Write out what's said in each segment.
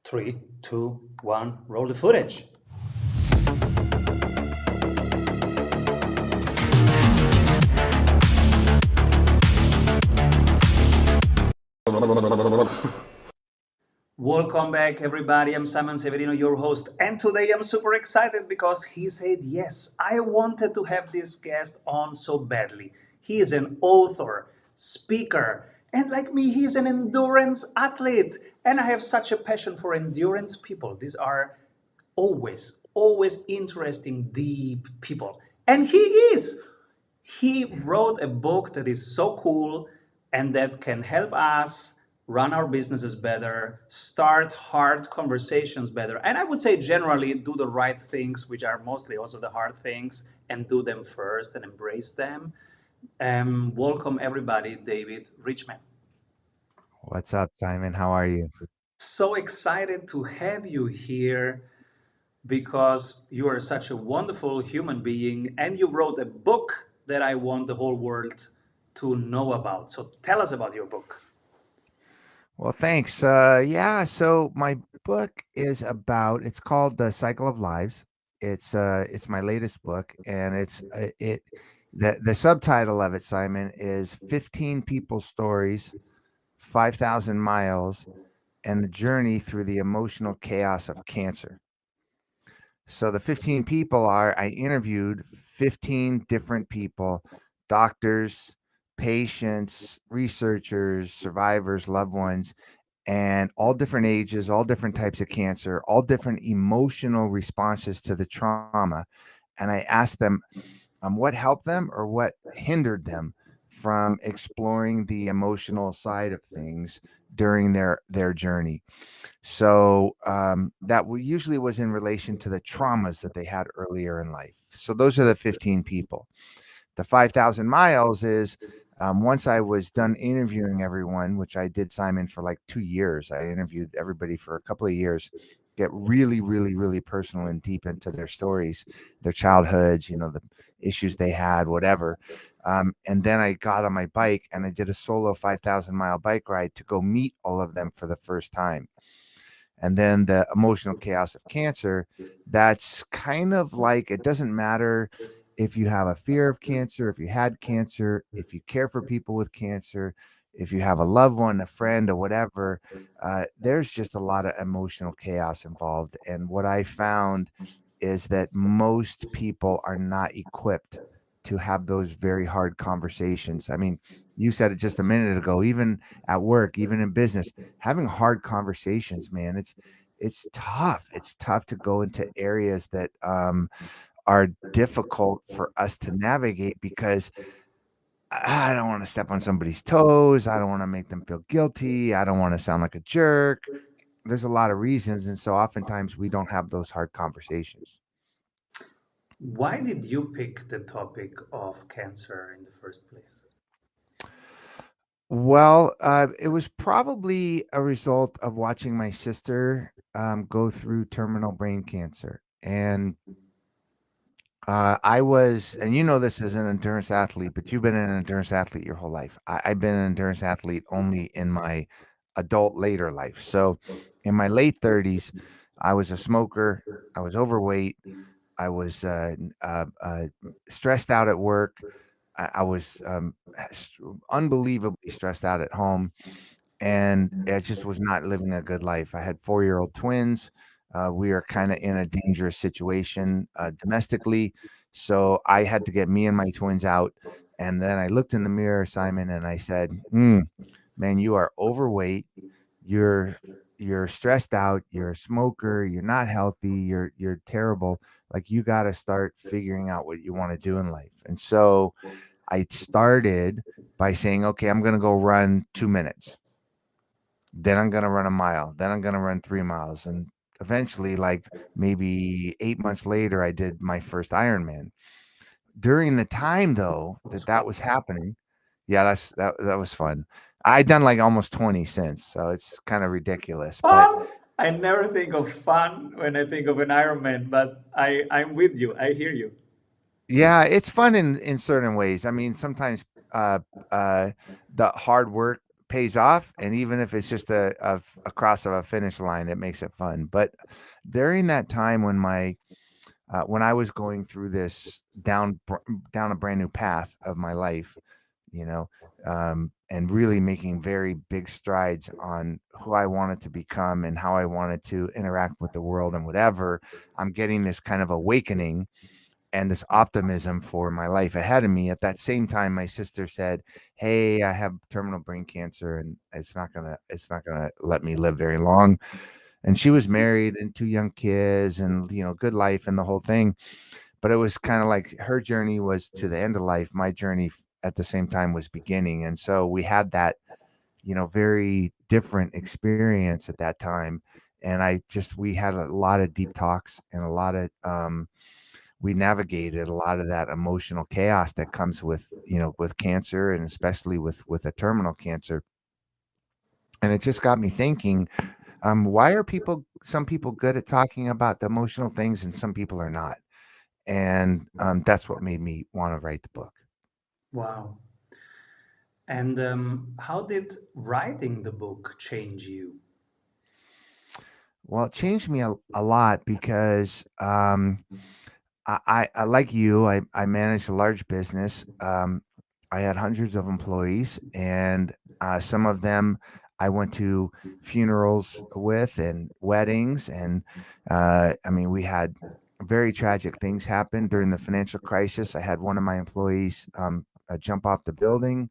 Three, two, one, roll the footage. Welcome back, everybody. I'm Simon Severino, your host, and today I'm super excited because he said yes. I wanted to have this guest on so badly. He is an author, speaker, and like me, he's an endurance athlete. And I have such a passion for endurance people. These are always interesting, deep people. And he is. He wrote a book that is so cool and that can help us run our businesses better, start hard conversations better, and I would say generally do the right things, which are mostly also the hard things, and do them first and embrace them. Welcome, everybody, David Richman. What's up, Simon? How are you? So excited to have you here because you are such a wonderful human being and you wrote a book that I want the whole world to know about. So tell us about your book. Well, thanks. Yeah, so my book is it's called The Cycle of Lives. It's my latest book, and the subtitle of it, Simon, is 15 People's Stories, 5,000 Miles, and the Journey Through the Emotional Chaos of Cancer. So the 15 people I interviewed 15 different people, doctors, patients, researchers, survivors, loved ones, and all different ages, all different types of cancer, all different emotional responses to the trauma. And I asked them what helped them or what hindered them from exploring the emotional side of things during their journey. So usually was in relation to the traumas that they had earlier in life. So those are the 15 people. The 5,000 miles is once I was done interviewing everyone, which I did, Simon, for like 2 years. I interviewed everybody for a couple of years, get really, really, really personal and deep into their stories, their childhoods, the issues they had, whatever. And then I got on my bike and I did a solo 5,000-mile bike ride to go meet all of them for the first time. And then the emotional chaos of cancer, that's kind of like, it doesn't matter if you have a fear of cancer, if you had cancer, if you care for people with cancer, if you have a loved one, a friend, or whatever, there's just a lot of emotional chaos involved. And what I found is that most people are not equipped to have those very hard conversations. I mean, you said it just a minute ago, even at work, even in business, having hard conversations, man, it's tough. It's tough to go into areas that are difficult for us to navigate because I don't want to step on somebody's toes. I don't want to make them feel guilty. I don't want to sound like a jerk. There's a lot of reasons. And so oftentimes we don't have those hard conversations. Why did you pick the topic of cancer in the first place? Well, it was probably a result of watching my sister go through terminal brain cancer. And and this as an endurance athlete, but you've been an endurance athlete your whole life. I've been an endurance athlete only in my adult later life. So in my late 30s, I was a smoker. I was overweight. I was stressed out at work. I was unbelievably stressed out at home, and I just was not living a good life. I had 4-year-old twins. We are kind of in a dangerous situation domestically, so I had to get me and my twins out. And then I looked in the mirror, Simon, and I said, "Man, you are overweight. You're you're stressed out. You're a smoker. You're not healthy. You're terrible. Like you got to start figuring out what you want to do in life." And so I started by saying, "Okay, I'm going to go run 2 minutes. Then I'm going to run a mile. Then I'm going to run 3 miles." And eventually, like maybe 8 months later, I did my first Ironman. During the time though that was happening, yeah, that was fun. I've done like almost 20 since, so it's kind of ridiculous. But Fun? I never think of fun when I think of an Ironman, but I'm with you. I hear you. yeah, it's fun in certain ways. I mean, sometimes uh, uh, the hard work pays off, and even if it's just a cross of a finish line, it makes it fun. But during that time when I was going through this down a brand new path of my life, you know, and really making very big strides on who I wanted to become and how I wanted to interact with the world and whatever, I'm getting this kind of awakening and this optimism for my life ahead of me. At that same time, my sister said, "Hey, I have terminal brain cancer, and it's not gonna let me live very long." And she was married and two young kids, and good life and the whole thing. But it was kind of like her journey was to the end of life. My journey at the same time was beginning, and so we had that very different experience at that time. And we had a lot of deep talks and a lot of we navigated a lot of that emotional chaos that comes with cancer, and especially with a terminal cancer. And it just got me thinking, why are some people good at talking about the emotional things and some people are not? And that's what made me want to write the book. Wow. And how did writing the book change you? Well, it changed me a lot because I like you. I managed a large business. I had hundreds of employees, and some of them I went to funerals with and weddings. And I mean, we had very tragic things happen during the financial crisis. I had one of my employees jump off the building,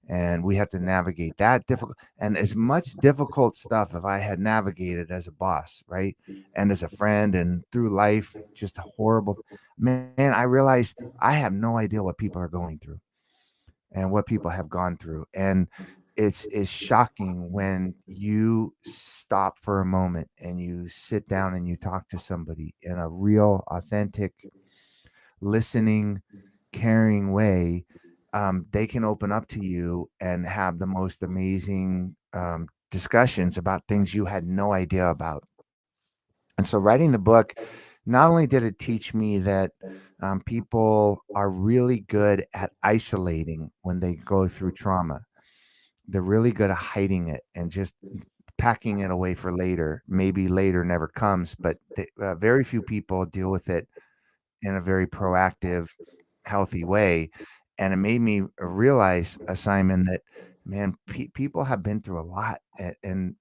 and we had to navigate that difficult and as much difficult stuff if I had navigated as a boss, right? And as a friend and through life, just horrible. Man, I realized I have no idea what people are going through and what people have gone through. And it's shocking when you stop for a moment and you sit down and you talk to somebody in a real, authentic, listening, caring way. They can open up to you and have the most amazing discussions about things you had no idea about. And so, writing the book, not only did it teach me that people are really good at isolating when they go through trauma, they're really good at hiding it and just packing it away for later. Maybe later never comes, but very few people deal with it in a very proactive, healthy way. And it made me realize, Simon, that man, people have been through a lot, and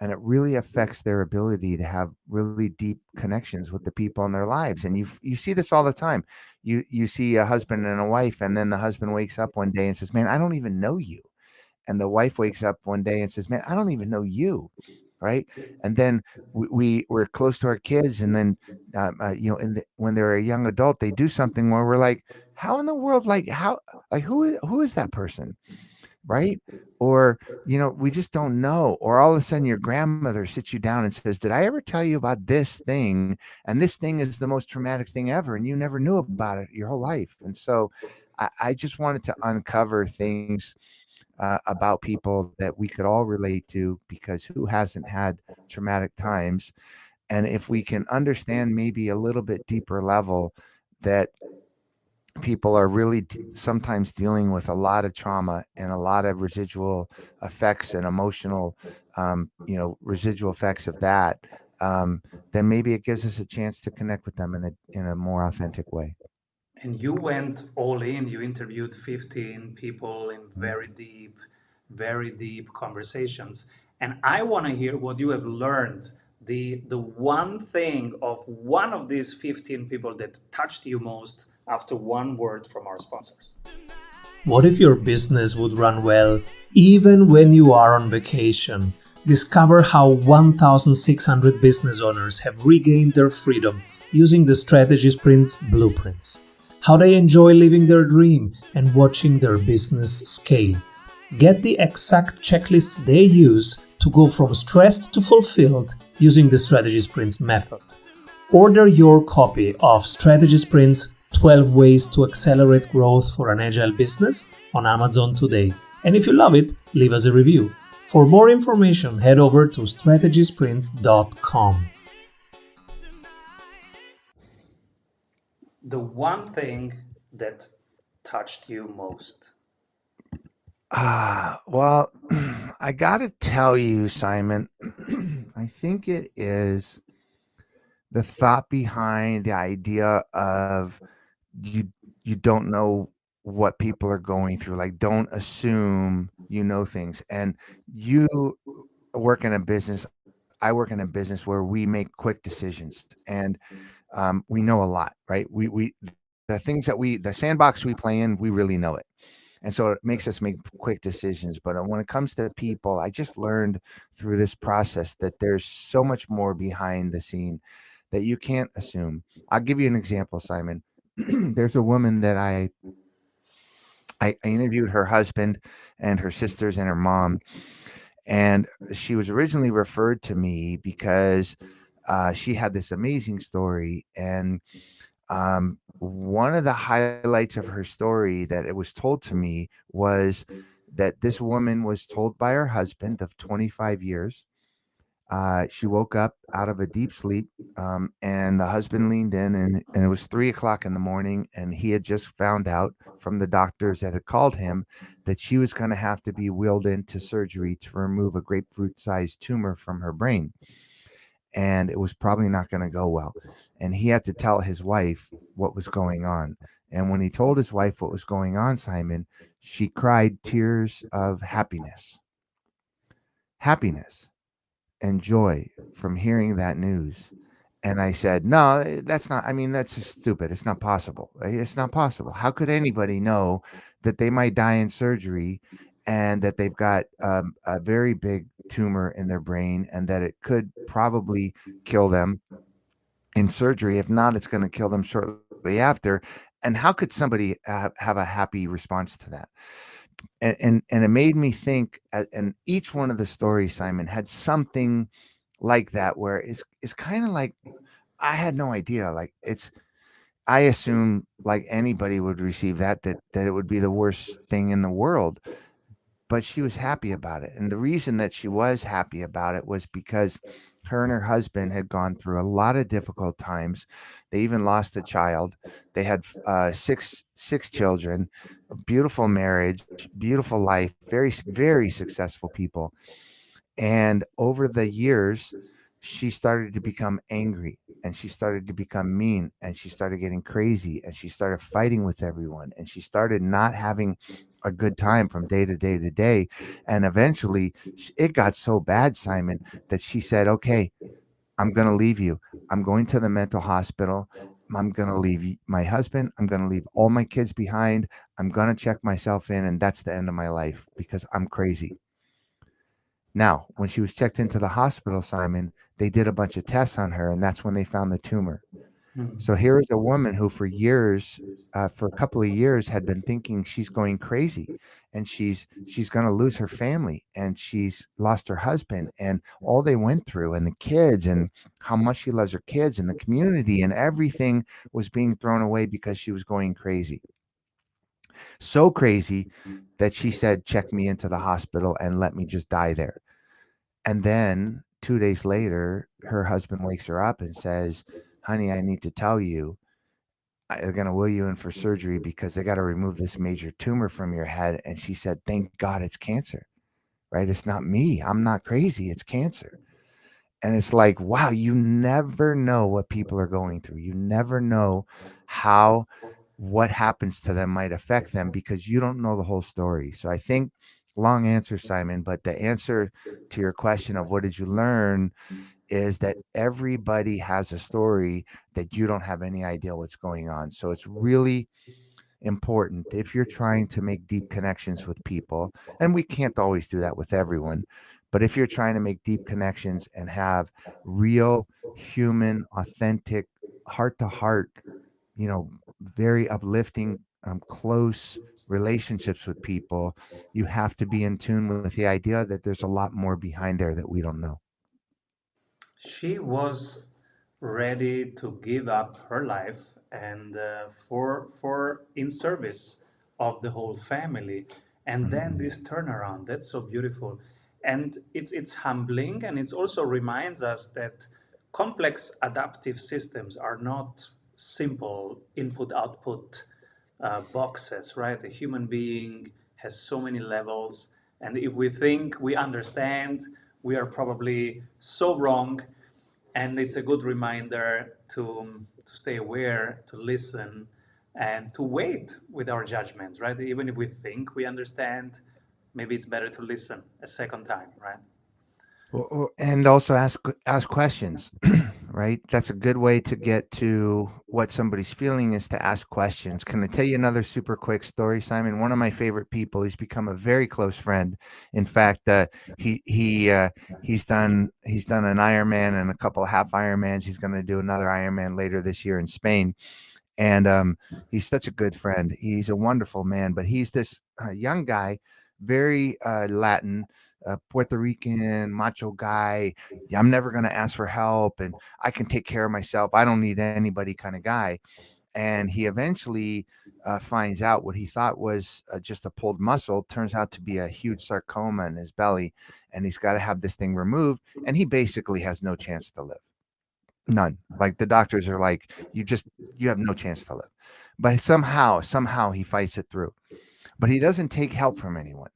it really affects their ability to have really deep connections with the people in their lives. And you see this all the time. You see a husband and a wife, and then the husband wakes up one day and says, "Man, I don't even know you." And the wife wakes up one day and says, "Man, I don't even know you." Right. And then we're close to our kids. And then, when they're a young adult, they do something where we're like, how in the world, like, who is that person? Right. Or, we just don't know. Or all of a sudden your grandmother sits you down and says, "Did I ever tell you about this thing? And this thing is the most traumatic thing ever. And you never knew about it your whole life." And so I just wanted to uncover things about people that we could all relate to, because who hasn't had traumatic times? And if we can understand maybe a little bit deeper level that people are really sometimes dealing with a lot of trauma and a lot of residual effects and emotional, residual effects of that, then maybe it gives us a chance to connect with them in a more authentic way. And you went all in. You interviewed 15 people in Mhm. very deep conversations. And I want to hear what you have learned. The one thing of one of these 15 people that touched you most after one word from our sponsors. What if your business would run well even when you are on vacation? Discover how 1,600 business owners have regained their freedom using the Strategy Sprints blueprints. How they enjoy living their dream and watching their business scale. Get the exact checklists they use to go from stressed to fulfilled using the Strategy Sprints method. Order your copy of Strategy Sprints 12 Ways to Accelerate Growth for an Agile Business on Amazon today. And if you love it, leave us a review. For more information, head over to strategysprints.com. The one thing that touched you most. Well, I gotta tell you, Simon, I think it is the thought behind the idea of you you don't know what people are going through. Like, don't assume you know things. And you work in a business, I work in a business where we make quick decisions, and we know a lot, right? The things that the sandbox we play in, we really know it. And so it makes us make quick decisions. But when it comes to people, I just learned through this process that there's so much more behind the scene that you can't assume. I'll give you an example, Simon. There's a woman that I interviewed her husband and her sisters and her mom, and she was originally referred to me because she had this amazing story. And one of the highlights of her story that it was told to me was that this woman was told by her husband of 25 years. She woke up out of a deep sleep, and the husband leaned in, and it was 3 o'clock in the morning, and he had just found out from the doctors that had called him that she was going to have to be wheeled into surgery to remove a grapefruit-sized tumor from her brain, and it was probably not going to go well. And he had to tell his wife what was going on. And when he told his wife what was going on, Simon, she cried tears of happiness and joy from hearing that news. And I said, "No, that's not. I mean, that's just stupid. It's not possible. It's not possible. How could anybody know that they might die in surgery, and that they've got a very big tumor in their brain, and that it could probably kill them in surgery? If not, it's going to kill them shortly after. And how could somebody have a happy response to that?" And it made me think. And each one of the stories, Simon, had something like that, where it's kind of like I had no idea. Like, I assume like anybody would receive that it would be the worst thing in the world, but she was happy about it. And the reason that she was happy about it was because her and her husband had gone through a lot of difficult times. They even lost a child. They had six children, a beautiful marriage, beautiful life, very successful people. And over the years, she started to become angry, and she started to become mean, and she started getting crazy, and she started fighting with everyone, and she started not having a good time from day to day to day. And eventually it got so bad, Simon, that she said, "Okay, I'm going to leave you. I'm going to the mental hospital. I'm going to leave my husband. I'm going to leave all my kids behind. I'm going to check myself in, and that's the end of my life because I'm crazy." Now, when she was checked into the hospital, Simon, they did a bunch of tests on her, and that's when they found the tumor. So here is a woman who, for years, for a couple of years, had been thinking she's going crazy, and she's going to lose her family, and she's lost her husband, and all they went through, and the kids, and how much she loves her kids, and the community, and everything was being thrown away because she was going crazy. So crazy that she said, "Check me into the hospital and let me just die there." And then 2 days later, her husband wakes her up and says, "Honey, I need to tell you, they're gonna wheel you in for surgery because they gotta remove this major tumor from your head." And she said, "Thank God it's cancer, right? It's not me. I'm not crazy. It's cancer." And it's like, wow, you never know what people are going through. You never know how what happens to them might affect them because you don't know the whole story. So I think, long answer, Simon, but the answer to your question of what did you learn is that everybody has a story that you don't have any idea what's going on. So it's really important if you're trying to make deep connections with people, and we can't always do that with everyone, but if you're trying to make deep connections and have real human, authentic, heart to heart, you know, very uplifting, close relationships with people, you have to be in tune with the idea that there's a lot more behind there that we don't know. She was ready to give up her life and for in service of the whole family, and Mhm. then this turnaround, that's so beautiful. And it's humbling, and it also reminds us that complex adaptive systems are not simple input output boxes, right? A human being has so many levels. And if we think we understand, we are probably so wrong. And it's a good reminder to stay aware, to listen, and to wait with our judgments, right? Even if we think we understand, maybe it's better to listen a second time, right? And also ask questions, right? That's a good way to get to what somebody's feeling is to ask questions. Can I tell you another super quick story, Simon? One of my favorite people. He's become a very close friend. In fact, he's done an Ironman and a couple of half Ironmans. He's going to do another Ironman later this year in Spain, and he's such a good friend. He's a wonderful man, but he's this young guy, very Latin, Puerto Rican, macho guy. Yeah, I'm never going to ask for help, and I can take care of myself. I don't need anybody kind of guy. And he eventually finds out what he thought was just a pulled muscle turns out to be a huge sarcoma in his belly, and he's got to have this thing removed. And he basically has no chance to live. None. Like the doctors are like, you have no chance to live. But somehow he fights it through. But he doesn't take help from anyone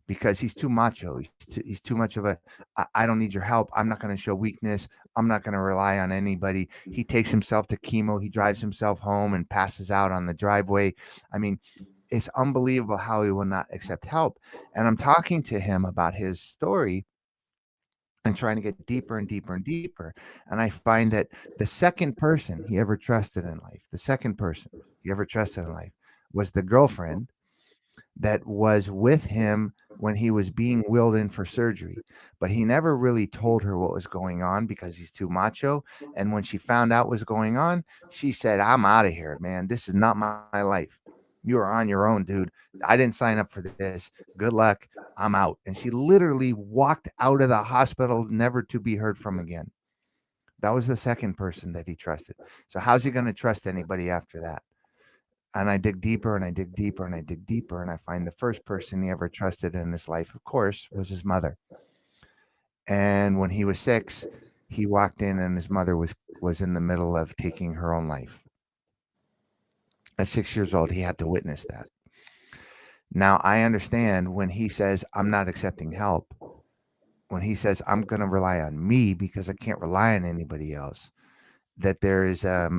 because he's too macho. He's too much of a I don't need your help. I'm not going to show weakness. I'm not going to rely on anybody. He takes himself to chemo. He drives himself home and passes out on the driveway. I mean, it's unbelievable how he will not accept help. And I'm talking to him about his story and trying to get deeper and deeper and deeper. And I find that the second person he ever trusted in life, the second person he ever trusted in life was the girlfriend that was with him when he was being wheeled in for surgery. But he never really told her what was going on because he's too macho. And when she found out what was going on, she said, I'm out of here, man. This is not my life. You are on your own, dude. I didn't sign up for this. Good luck. I'm out. And she literally walked out of the hospital, never to be heard from again. That was the second person that he trusted. So, how's he going to trust anybody after that? And I dig deeper and I dig deeper and I dig deeper. And I find the first person he ever trusted in his life, of course, was his mother. And when he was 6, he walked in and his mother was in the middle of taking her own life. At 6 years old, he had to witness that. Now I understand when he says, I'm not accepting help, when he says, I'm going to rely on me because I can't rely on anybody else, that there is a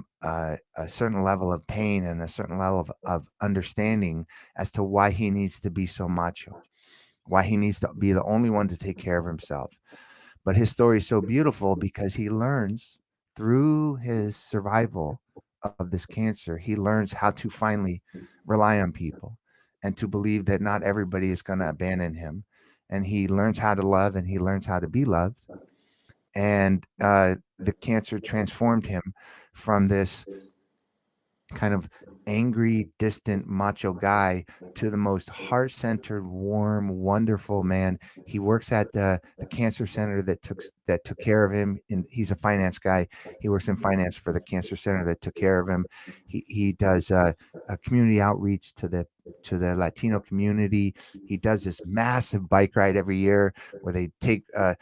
certain level of pain and a certain level of understanding as to why he needs to be so macho, why he needs to be the only one to take care of himself. But his story is so beautiful because he learns through his survival of this cancer, he learns how to finally rely on people and to believe that not everybody is going to abandon him. And he learns how to love and he learns how to be loved. And the cancer transformed him from this kind of angry, distant, macho guy to the most heart-centered, warm, wonderful man. He works at the cancer center that took care of him, and he's a finance guy. He works in finance for the cancer center that took care of him. He does a community outreach to the Latino community. He does this massive bike ride every year where they take a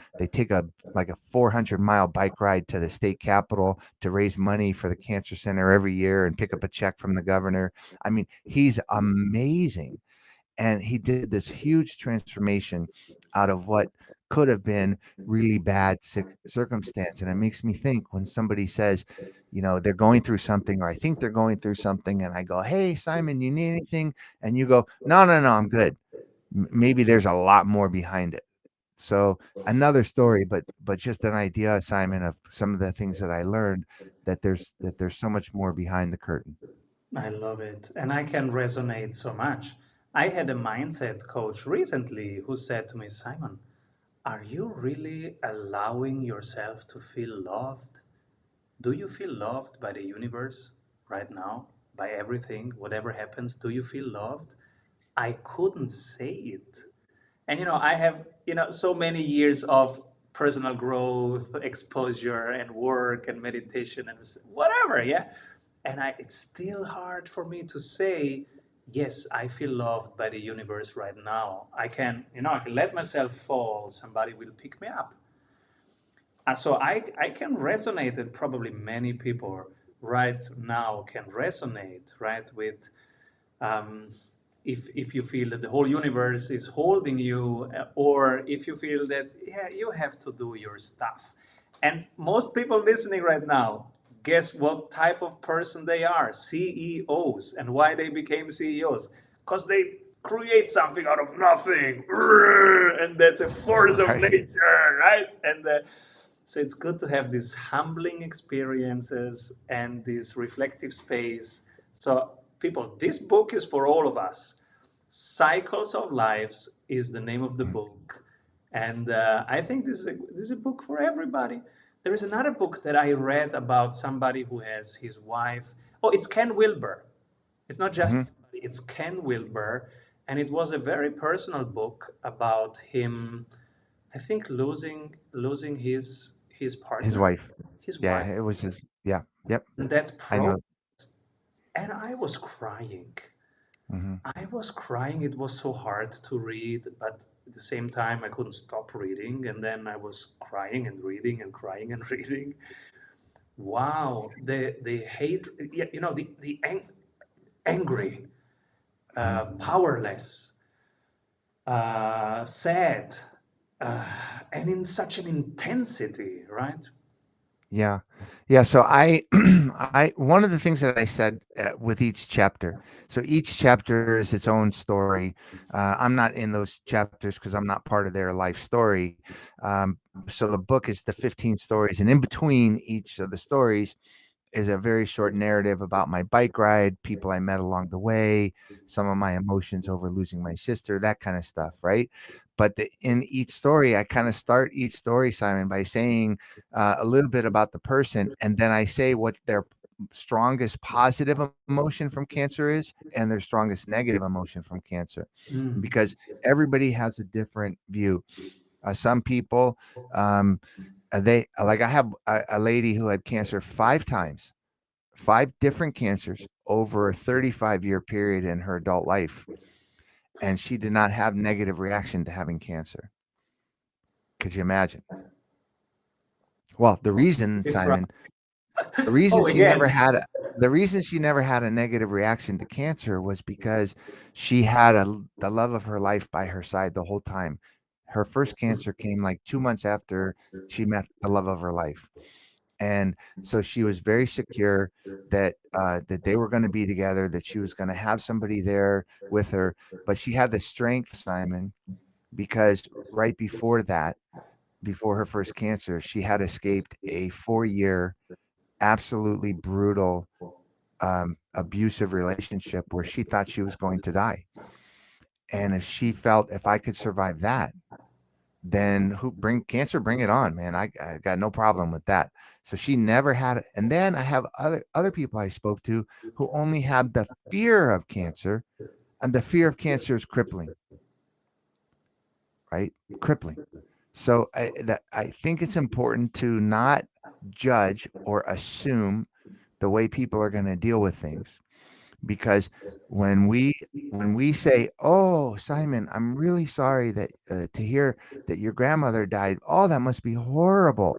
like a 400-mile bike ride to the state capitol to raise money for the cancer center every year and pick up a check from the governor. I mean, he's amazing. And he did this huge transformation out of what could have been really bad circumstance. And it makes me think when somebody says, they're going through something, or I think they're going through something, and I go, hey, Simon, you need anything? And you go, no, no, no, I'm good. Maybe there's a lot more behind it. So another story, but just an idea, Simon, of some of the things that I learned, that there's so much more behind the curtain. I love it. And I can resonate so much. I had a mindset coach recently who said to me, Simon, are you really allowing yourself to feel loved? Do you feel loved by the universe right now? By everything, whatever happens, do you feel loved? I couldn't say it. And I have so many years of personal growth, exposure, and work and meditation and whatever, yeah. And it's still hard for me to say, yes, I feel loved by the universe right now. I can let myself fall, somebody will pick me up. So I can resonate, and probably many people right now can resonate, right, with um, if you feel that the whole universe is holding you, or if you feel that yeah, you have to do your stuff. And most people listening right now, guess what type of person they are? CEOs. And why they became CEOs? Because they create something out of nothing, and that's a force of Right. nature, right? And so it's good to have these humbling experiences and this reflective space. So, people, this book is for all of us. Cycles of Lives is the name of the Mm. book. And I think this is a book for everybody. There is another book that I read about somebody who has his wife. Oh, it's Ken Wilber. It's not just Mhm. somebody, it's Ken Wilber. And it was a very personal book about him, I think, losing his His partner, wife. his Yeah, wife. it was his. Yeah. Yep. And that I pro, know. and I was crying. Mhm. I was crying. It was so hard to read, but at the same time, I couldn't stop reading. And then I was crying and reading and crying and reading. Wow, the hate, yeah, angry, Mhm. powerless, sad, uh, and in such an intensity, right? Yeah. Yeah, so I I one of the things that I said, with each chapter, so each chapter is its own story. I'm not in those chapters because 'cause I'm not part of their life story. So the book is the 15 stories, and in between each of the stories is a very short narrative about my bike ride, people I met along the way, some of my emotions over losing my sister, that kind of stuff, right? But in each story, I kind of start each story, Simon, by saying a little bit about the person, and then I say what their strongest positive emotion from cancer is and their strongest negative emotion from cancer, Mm. because everybody has a different view. Some people, um, they like I have a lady who had cancer 5 times, 5 different cancers over a 35-year period in her adult life, and she did not have negative reaction to having cancer. Could you imagine? Well, the reason, It's right. Simon, the reason Oh, she never again. had a the reason she never had a negative reaction to cancer was because she had the love of her life by her side the whole time. Her first cancer came like 2 months after she met the love of her life. And so she was very secure that that they were going to be together, that she was going to have somebody there with her. But she had the strength, Simon, because right before that, before her first cancer, she had escaped a 4-year, absolutely brutal, abusive relationship where she thought she was going to die. And if she felt, if I could survive that, then who bring cancer, bring it on, man. I got no problem with that. So she never had it. And then I have other people I spoke to who only have the fear of cancer, and the fear of cancer is crippling, right? Crippling. So I think it's important to not judge or assume the way people are going to deal with things, because when we say, "Oh, Simon, I'm really sorry that to hear that your grandmother died. Oh, that must be horrible."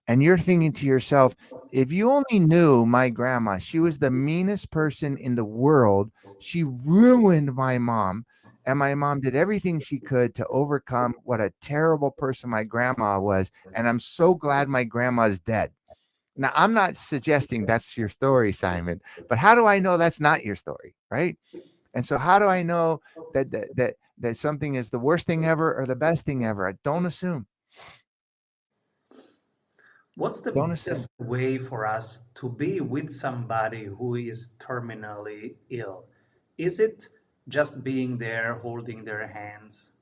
And you're thinking to yourself, if you only knew my grandma, she was the meanest person in the world. She ruined my mom. And my mom did everything she could to overcome what a terrible person my grandma was. And I'm so glad my grandma's dead. Now, I'm not suggesting that's your story, Simon, but how do I know that's not your story? Right. And so, how do I know that something is the worst thing ever or the best thing ever? I don't assume. What's the Don't assume. best way for us to be with somebody who is terminally ill? Is it just being there, holding their hands?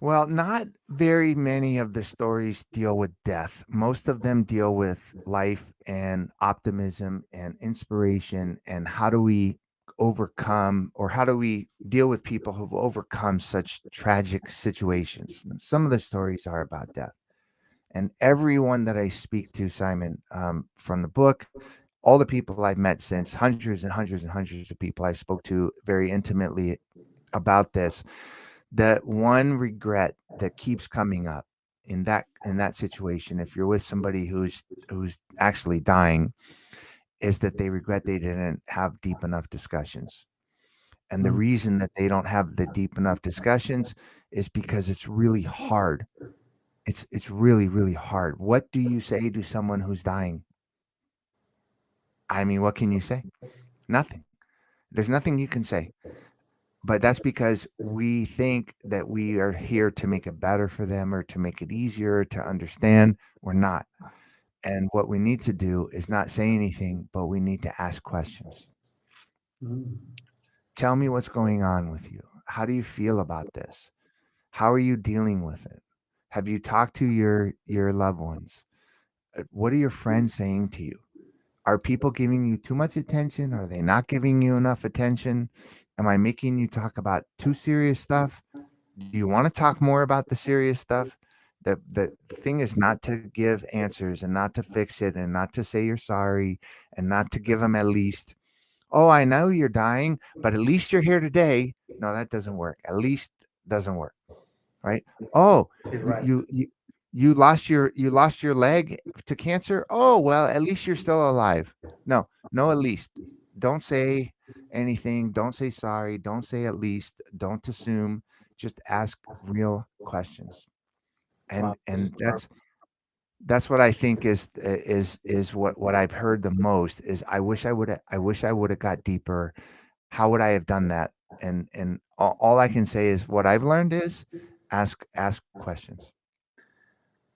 Well, not very many of the stories deal with death. Most of them deal with life and optimism and inspiration, and how do we overcome, or how do we deal with people who've overcome such tragic situations. And some of the stories are about death. And everyone that I speak to, Simon, from the book, all the people I've met since, hundreds and hundreds and hundreds of people I spoke to very intimately about this, that one regret that keeps coming up in that situation, if you're with somebody who's actually dying, is that they regret they didn't have deep enough discussions. And the Mm. reason that they don't have the deep enough discussions is because it's really hard. It's really, really hard. What do you say to someone who's dying? I mean, what can you say? Nothing. There's nothing you can say. But that's because we think that we are here to make it better for them or to make it easier to understand. We're not. And what we need to do is not say anything, but we need to ask questions. Mm. Tell me what's going on with you. How do you feel about this? How are you dealing with it? Have you talked to your loved ones? What are your friends saying to you? Are people giving you too much attention? Are they not giving you enough attention? Am I making you talk about too serious stuff? Do you want to talk more about the serious stuff? The thing is not to give answers and not to fix it and not to say you're sorry and not to give them at least. Oh, I know you're dying, but at least you're here today. No, that doesn't work. At least doesn't work, right? Oh, Feel you right. you you you lost your leg to cancer. Oh, well, at least you're still alive. No, no, at least. Don't say anything. Don't say sorry. Don't say at least. Don't assume. Just ask real questions. Wow. And that's what I think is what I've heard the most is I wish I would have got deeper. How would I have done that? And all I can say is what I've learned is ask questions.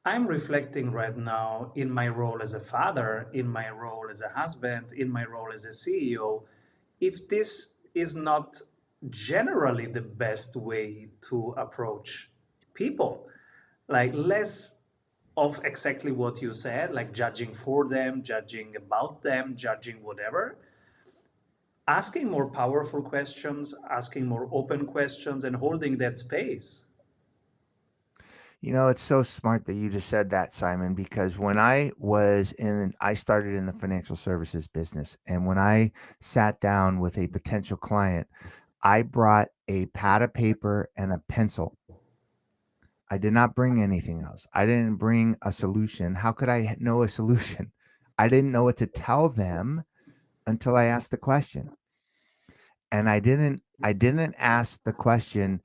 I'm reflecting right now in my role as a father, in my role as a husband, in my role as a CEO, if this is not generally the best way to approach people. Like less of exactly what you said, like judging for them, judging about them, judging whatever, asking more powerful questions, asking more open questions, and holding that space. You know, it's so smart that you just said that, Simon, because when I started in the financial services business, and when I sat down with a potential client, I brought a pad of paper and a pencil. I did not bring anything else. I didn't bring a solution. How could I know a solution? I didn't know what to tell them until I asked the question. And I didn't ask the question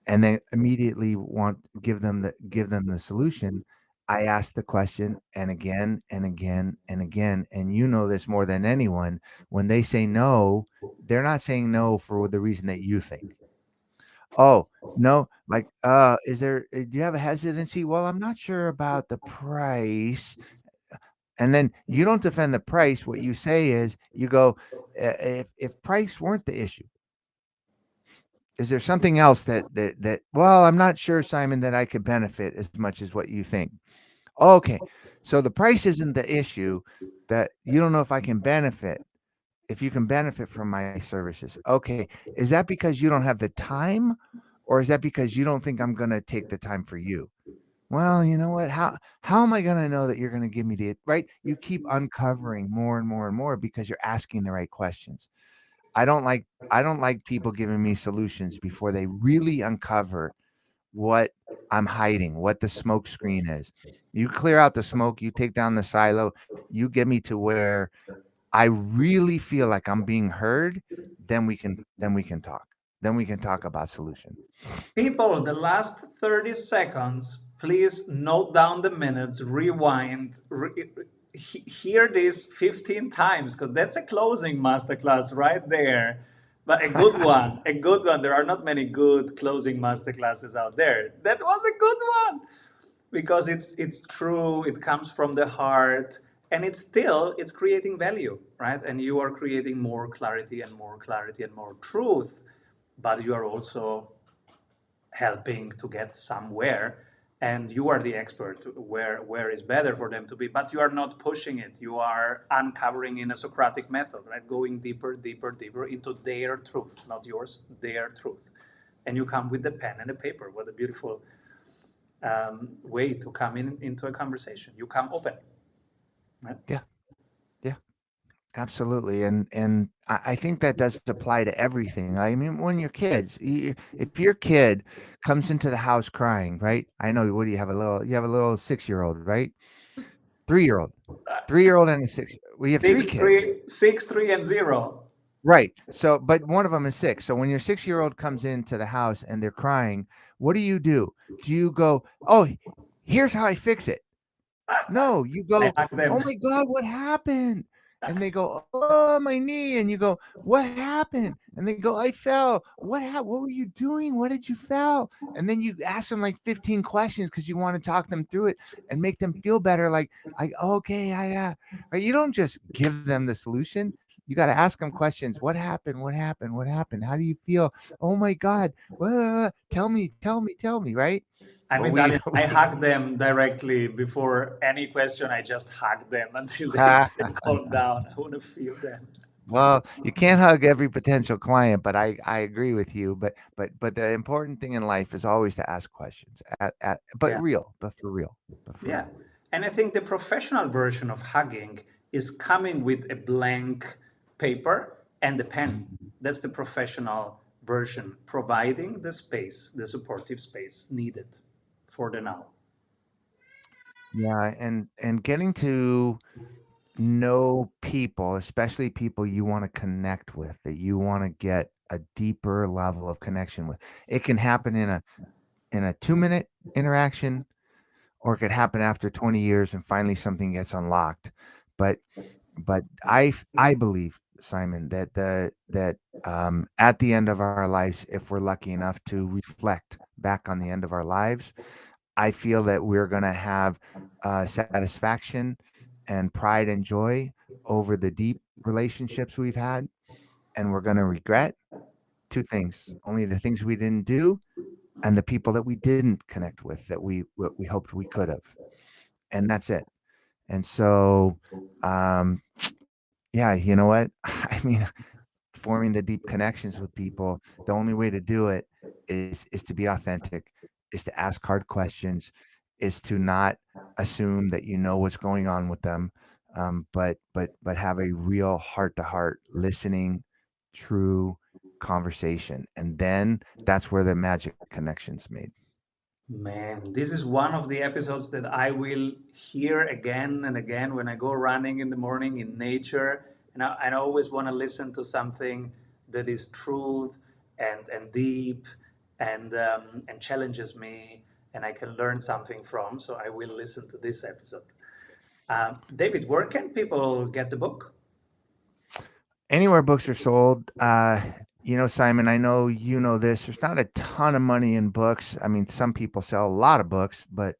and then immediately want give them the solution. I asked the question and again and again and again. And you know this more than anyone. When they say no, they're not saying no for the reason that you think. Oh, no, like, do you have a hesitancy? Well, I'm not sure about the price. And then you don't defend the price. What you say is you go, if price weren't the issue, is there something else well, I'm not sure, Simon, that I could benefit as much as what you think. Okay. So the price isn't the issue that you don't know if I can benefit, if you can benefit from my services. Okay. Is that because you don't have the time or is that because you don't think I'm going to take the time for you? Well, you know what? How am I going to know that you're going to give me the right? You keep uncovering more and more and more because you're asking the right questions. I don't like people giving me solutions before they really uncover what I'm hiding, what the smoke screen is. You clear out the smoke, you take down the silo, you get me to where I really feel like I'm being heard, then we can talk. Then we can talk about solution. People, the last 30 seconds, please note down the minutes, rewind, hear this 15 times, because that's a closing masterclass right there. But a good one, a good one. There are not many good closing masterclasses out there. That was a good one because it's true, it comes from the heart, and it's creating value, right? And you are creating more clarity and more clarity and more truth, but you are also helping to get somewhere, and you are the expert where is better for them to be, but you are not pushing it, you are uncovering in a Socratic method, right? Going deeper, deeper, deeper into their truth, not yours, their truth. And you come with the pen and the paper. What a beautiful way to come into a conversation. You come open, right? Yeah. Yeah. Absolutely, and I think that does apply to everything. I mean, when you're kids, if your kid comes into the house crying, right? I know. What do you have a little? You have a little 6-year-old, right? 3-year-old, 3-year-old and a six. We have three Six, kids. three, 6, 3, and 0. Right. So, but one of them is 6. So when your 6-year-old comes into the house and they're crying, what do you do? Do you go, "Oh, here's how I fix it"? No, you I go, hug "Oh them. my god, what happened?" And they go, "Oh, my knee." And you go, "What happened?" And they go, "I fell." What were you doing? What did you fell?" And then you ask them like 15 questions because you want to talk them through it and make them feel better. Like, okay, right. You don't just give them the solution. You got to ask them questions. What happened? What happened? What happened? How do you feel? Oh my God. Tell me, tell me, tell me, right? I'm Well, we, Italian. I hug them directly before any question. I just hug them until they, we they calm down. I want to feel them. Well, you can't hug every potential client, but I agree with you. But the important thing in life is always to ask questions. But Yeah. real, but for real, but for Yeah. real. And I think the professional version of hugging is coming with a blank paper and a pen. That's the professional version, providing the space, the supportive space needed for the now. Yeah, and getting to know people, especially people you want to connect with, that you want to get a deeper level of connection with. It can happen in a 2-minute interaction, or it could happen after 20 years and finally something gets unlocked. But I believe, Simon, that at the end of our lives, if we're lucky enough to reflect back on the end of our lives, I feel that we're going to have satisfaction and pride and joy over the deep relationships we've had, and we're going to regret two things: only the things we didn't do, and the people that we didn't connect with that we hoped we could have, and that's it. And so, um, yeah, you know what? I mean, forming the deep connections with people, the only way to do it is to be authentic, is to ask hard questions, is to not assume that you know what's going on with them, but have a real heart to heart listening, true conversation, and then that's where the magic connections made. Man, this is one of the episodes that I will hear again and again when I go running in the morning in nature. And I always want to listen to something that is truth and deep and challenges me and I can learn something from. So I will listen to this episode. David, where can people get the book? Anywhere books are sold, Simon, I know you know this. There's not a ton of money in books. I mean, some people sell a lot of books, but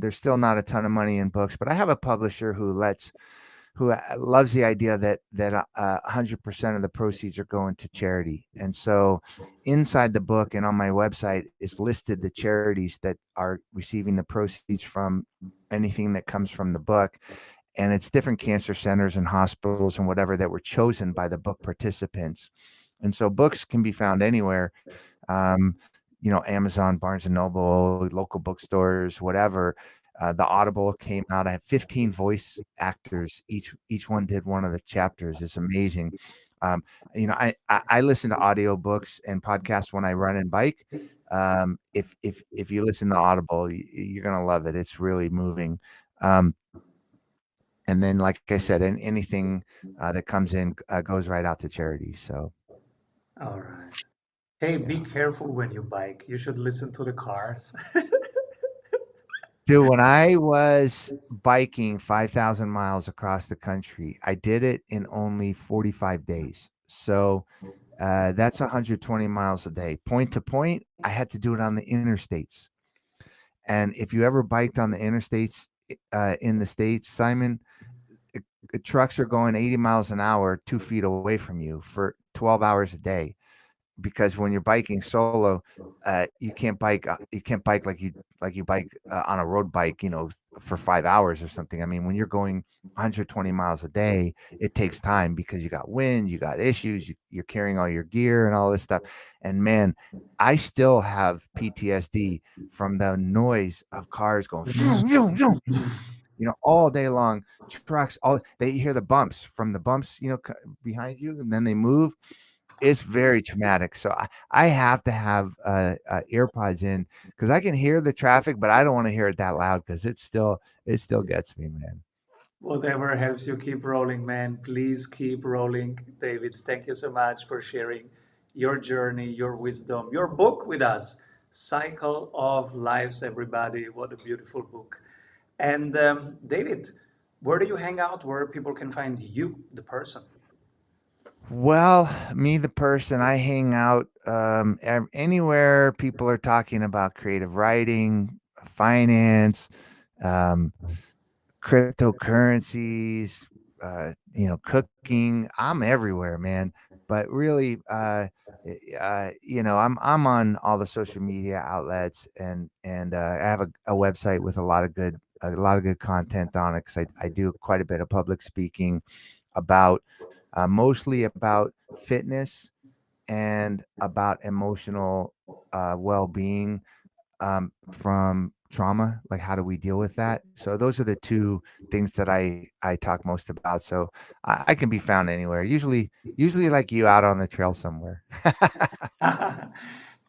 there's still not a ton of money in books. But I have a publisher who loves the idea that 100% of the proceeds are going to charity. And so, inside the book and on my website is listed the charities that are receiving the proceeds from anything that comes from the book, and it's different cancer centers and hospitals and whatever that were chosen by the book participants. And so books can be found anywhere, um, Amazon, Barnes and Noble, local bookstores, whatever. The Audible came out. I have 15 voice actors. Each one did one of the chapters. It's amazing. Um, I listen to audiobooks and podcasts when I run and bike. If you listen to Audible, you're gonna love it. It's really moving. Um, and then, like I said, anything that comes in goes right out to charities. So All right. Hey, be yeah. careful when you bike. You should listen to the cars. Dude, when I was biking 5,000 miles across the country, I did it in only 45 days. So that's 120 miles a day. Point to point, I had to do it on the interstates. And if you ever biked on the interstates in the States, Simon, trucks are going 80 miles an hour 2 feet away from you for 12 hours a day, because when you're biking solo, you can't bike like you bike on a road bike, for 5 hours or something. I mean, when you're going 120 miles a day, it takes time because you got wind, you got issues, you're carrying all your gear and all this stuff. And man, I still have PTSD from the noise of cars going vroom, vroom, vroom, all day long. Trucks, all they hear the bumps from the bumps, behind you, and then they move. It's very traumatic. So I have to have earpods in because I can hear the traffic, but I don't want to hear it that loud because it still gets me, man. Whatever helps you keep rolling, man. Please keep rolling. David, thank you so much for sharing your journey, your wisdom, your book with us. Cycle of Lives, everybody. What a beautiful book. And David, where do you hang out where people can find you, the person? Well, me, the person, I hang out anywhere people are talking about creative writing, finance, um, cryptocurrencies, cooking. I'm everywhere, man. But really, I'm on all the social media outlets, and I have a website with a lot of good content on it because I do quite a bit of public speaking about mostly about fitness and about emotional well-being from trauma, like how do we deal with that. So those are the two things that I talk most about. So I can be found anywhere, usually like you, out on the trail somewhere.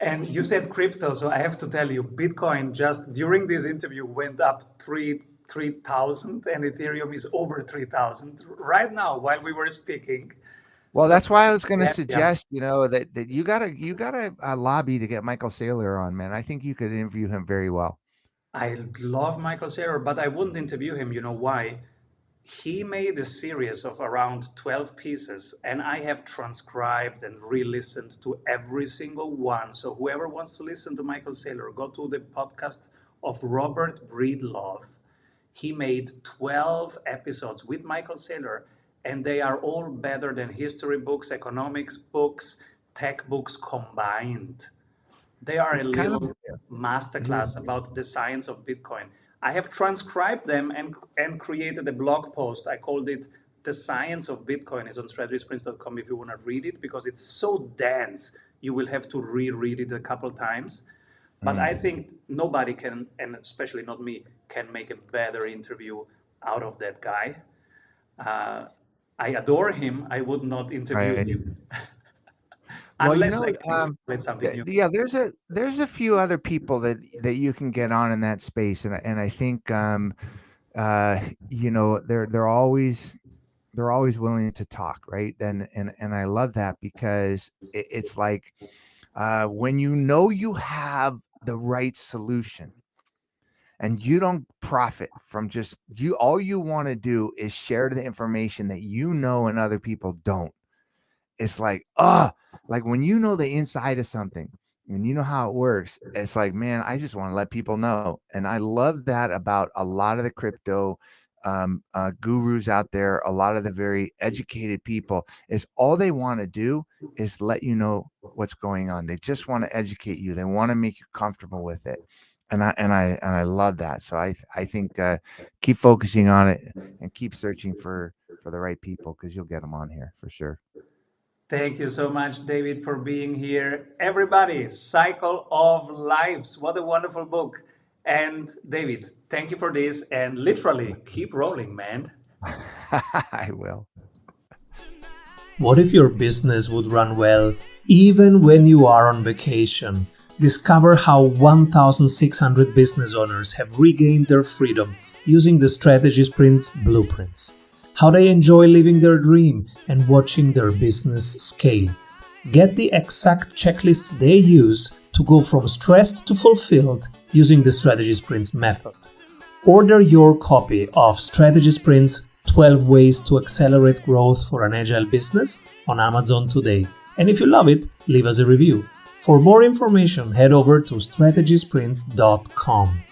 And you said crypto, so I have to tell you, Bitcoin just during this interview went up 3,000, and Ethereum is over 3,000 right now while we were speaking. Well, So that's why I was going to yeah, yeah. suggest, that you gotta lobby to get Michael Saylor on, man. I think you could interview him very well. I love Michael Saylor, but I wouldn't interview him. You know why? He made a series of around 12 pieces, and I have transcribed and re-listened to every single one. So whoever wants to listen to Michael Saylor, go to the podcast of Robert Breedlove. He made 12 episodes with Michael Saylor, and they are all better than history books, economics books, tech books combined. They are a It's kind of little yeah. masterclass about the science of Bitcoin. I have transcribed them and created a blog post. I called it The Science of Bitcoin. It's on strategiesprints.com if you want to read it because it's so dense. You will have to reread it a couple times. But I Mm, think nobody can, and especially not me, can make a better interview out of that guy. Uh, I adore him. I would not interview right. him Well, unless I can explain something new. yeah, there's a few other people that you can get on in that space, and I think uh, they're always willing to talk, right? And I love that because it's like when you have the right solution and you don't profit from just you, all you want to do is share the information that and other people don't. It's like, like when you know the inside of something and you know how it works, it's like, man, I just want to let people know. And I love that about a lot of the crypto gurus out there, a lot of the very educated people, is all they want to do is let you know what's going on. They just want to educate you. They want to make you comfortable with it. And I love that. So I think keep focusing on it and keep searching for the right people because you'll get them on here for sure. Thank you so much, David, for being here. Everybody, Cycle of Lives. What a wonderful book. And David, thank you for this. And literally, keep rolling, man. I will. What if your business would run well even when you are on vacation? Discover how 1,600 business owners have regained their freedom using the Strategy Sprints blueprints. How they enjoy living their dream and watching their business scale. Get the exact checklists they use to go from stressed to fulfilled using the Strategy Sprints method. Order your copy of Strategy Sprints 12 Ways to Accelerate Growth for an Agile Business on Amazon today. And if you love it, leave us a review. For more information, head over to strategysprints.com.